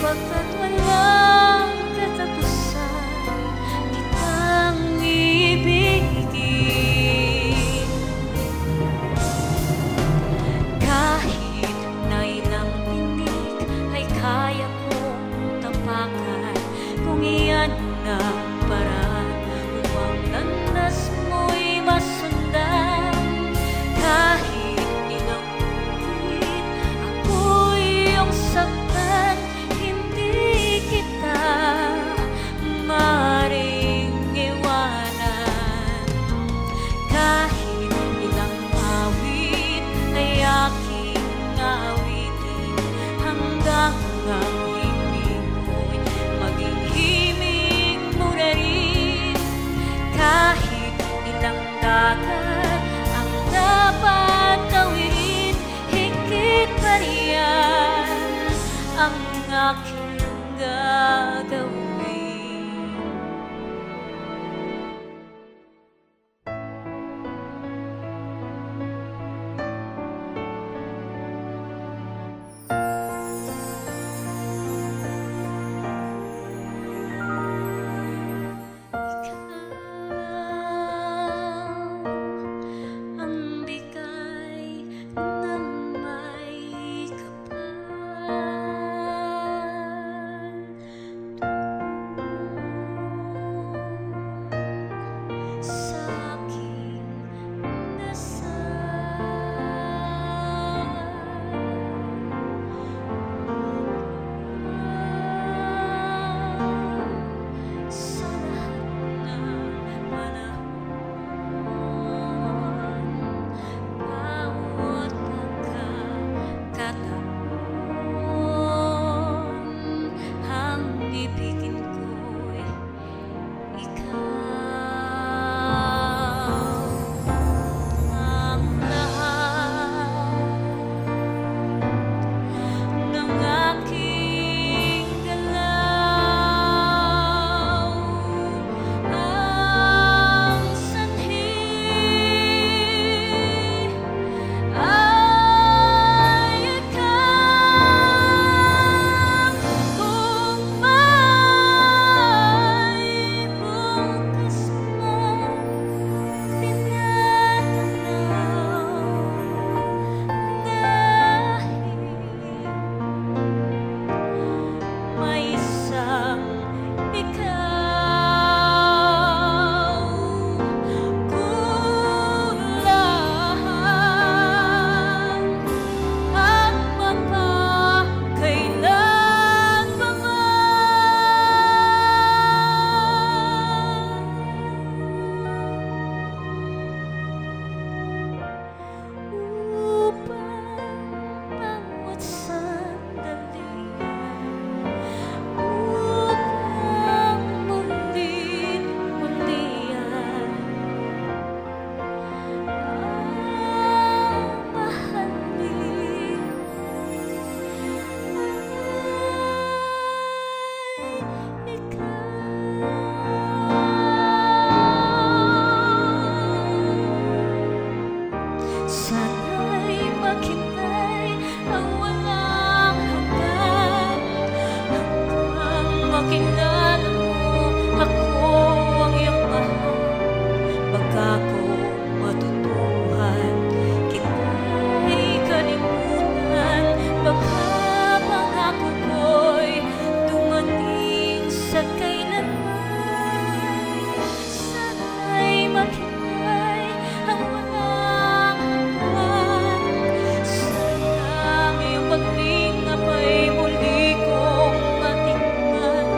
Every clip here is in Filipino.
Pagkat walang katapusan kitang ibigin. Kahit na ilang tinig ay kaya kong tapakan, kung iyan ang paraan upang landas mo'y masundan. Kahit ilang ulit ako'y iyong saktan, hindi kita maaaring iwanan. Kahit ilang awit ay aking awitin, hanggang ang himig ko'y maging himig mo na rin. Kahit ilang dagat ang dapat tawirin, higit pa riyan ang aking gagawin. Ang bigay ng may kapal, sa aking dasal. Sa lahat ng panahon, bawat pagkakataon, ang ibigin ko'y ikaw. Ang lahat ng aking galaw, ang sanhi ay ikaw. Kung may bukas man tinatanaw, dahil may isang ikaw, kulang at upang bawat sandali, upang mulit-mulian ang mahalin ay ikaw. Sana'y maghintay ang walang hanggan, hanggang makilala mo ako ang iyong mahal. Baka ko matutuhan kita'y kalimutan, baka pangako ko'y dumating sa kailanman. Sana'y maghintay ang walang hanggan, sanang iyong paglingap ay muli kong matikman.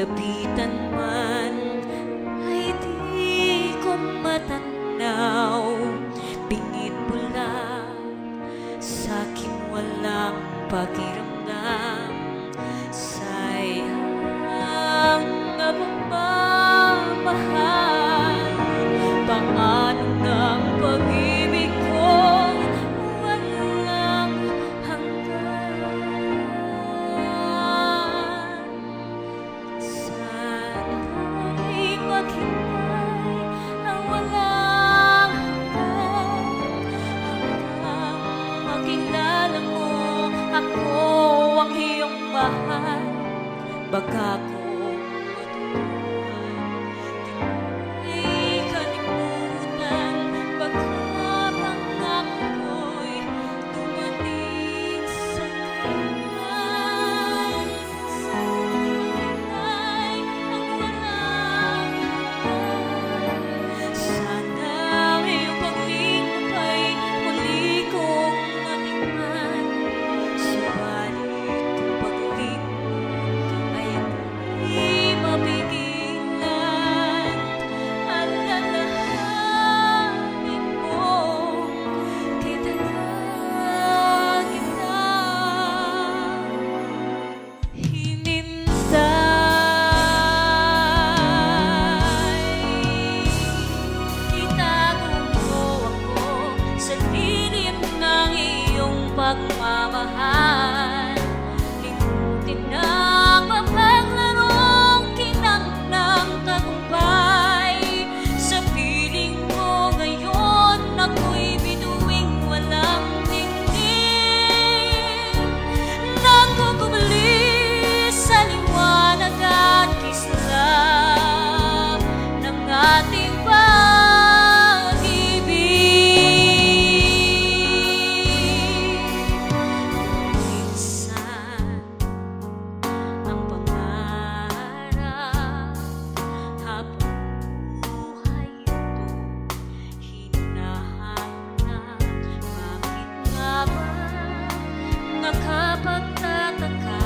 Kapitan man ay di ko matanaw, bingit pula sa'kin walang pakiramdam. Sayang na pagmamahal, paano ng pag-ibig ko walang hanggan. Sana'y maghintay ang walang hanggan, hanggang makilala mo ako ang iyong mahal. Baka kung matutuhan, di kalimutan, baka pangako'y dumating sa kailan. Sana'y ang walang hanggan. Sana iyong paglingon ay muli kong matikman. Subalit kung paglingon ay di mapigilan, alalahanin mo kailan kita hinintay. Itago mo ako sa lilim ng iyong pagmamahal. Limutin ang mapaglarong kinang ng tagumpay. Sa piling mo ngayon ako'y bituing walang tingin, nagkukubli sa liwanag at kislap ng ating pag-ibig. Minsan ang pangarap habang buhay ito hinahanap. Bakit nga ba nakapagtataka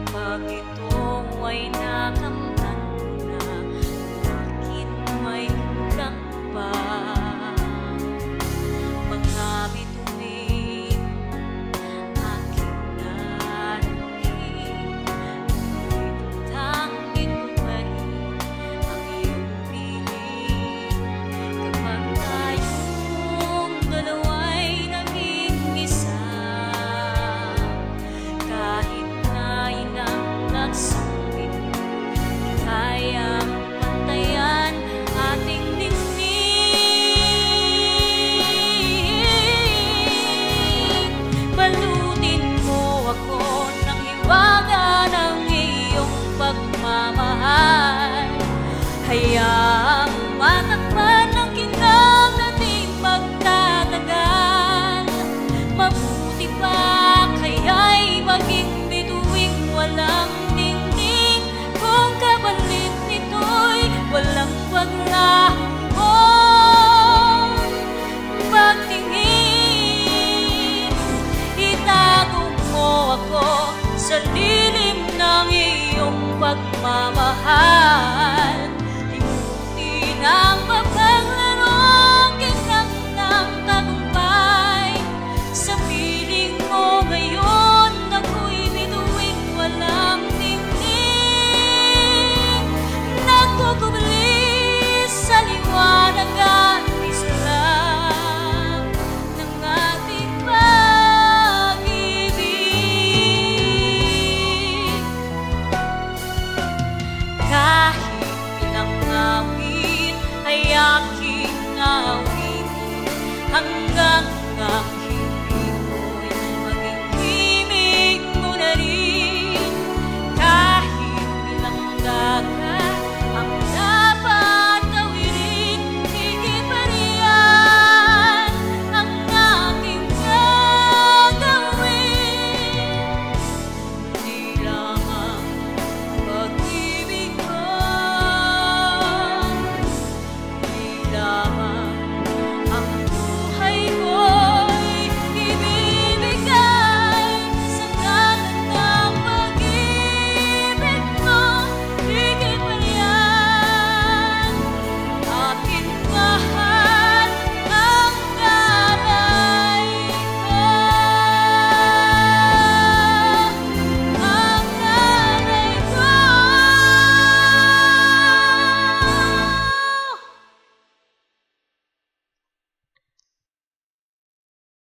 pag ito ay nakamtan mo na? Bakit may kulang pa? Mga bituin aking narinig, ngunit ito pa rin ang iyong piling. Kapag tayong dalawa'y naging isa, kahit na ilang nagsambit, di kayang pantayan ating dingding. Balutin mo ako ng hiwaga ng iyong pagmamahal. Hayaang matakpan ang kinang nating magtatagal. Mabuti pa kaya'y maging bituing walang ningning, kung kapalit nito'y walang paglahon. Pagtingin, itago mo ako sa lilim ng iyong pagmamahal. Limutin ang mapaglarong kinang ng tagumpay. Sa piling mo ngayon ako'y bituing walang tingning, nagkukubli sa liwanag at kislap ng ating pag-ibig. Kahit ilang awit ay aking awitin, hanggang